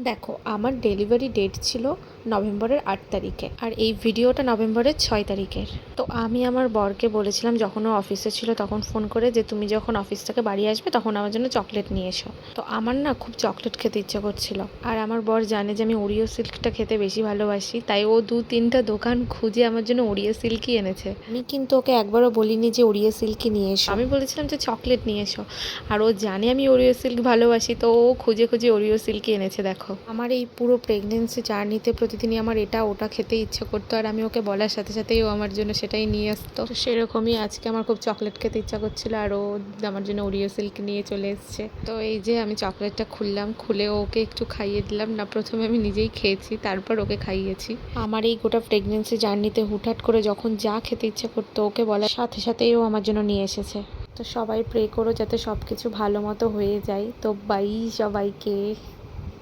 দেখো, আমার delivery date ছিল নভেম্বরের 8 তারিখে, আর এই ভিডিওটা নভেম্বরের 6 তারিখের। তো আমি আমার বরকে বলেছিলাম যখন ও অফিসে ছিল তখন ফোন করে যে তুমি যখন অফিস থেকে বাড়ি আসবে তখন আমার জন্য চকলেট নিয়ে এসো। তো আমার না খুব চকলেট খেতে ইচ্ছে করছিল, আর আমার বর জানে যে আমি ওরিও সিল্কটা খেতে বেশি ভালোবাসি, তাই ও 2-3টা দোকান খুঁজে আমার জন্য ওরিও সিল্কই এনেছে। আমি কিন্তু ওকে একবারও বলিনি যে ওরিও সিল্কই নিয়ে এসো, আমি বলেছিলাম যে চকলেট নিয়ে এসো। আর ও জানে আমি ওরিও সিল্ক ভালোবাসি, তো ও খুঁজে খুঁজে ওরিও সিল্কই এনেছে। দেখো, আমার এই পুরো প্রেগনেন্সি জার্নিতে প্রতিদিনই আমার এটা ওটা খেতে ইচ্ছে করতো, আর আমি ওকে বলার সাথে সাথেই ও আমার জন্য সেটাই নিয়ে আসতো। তো সেরকমই আজকে আমার খুব চকলেট খেতে ইচ্ছা করছিল, আর ও আমার জন্য ওরিও সিল্ক নিয়ে চলে এসছে। তো এই যে আমি চকলেটটা খুললাম, খুলে ওকে একটু খাইয়ে দিলাম। না, প্রথমে আমি নিজেই খেয়েছি, তারপর ওকে খাইয়েছি। আমার এই গোটা প্রেগনেন্সি জার্নিতে হুটহাট করে যখন যা খেতে ইচ্ছে করতো ওকে বলার সাথে সাথেই ও আমার জন্য নিয়ে এসেছে। তো সবাই প্রে করো যাতে সব কিছু ভালো মতো হয়ে যায়। তো বাই সবাইকে।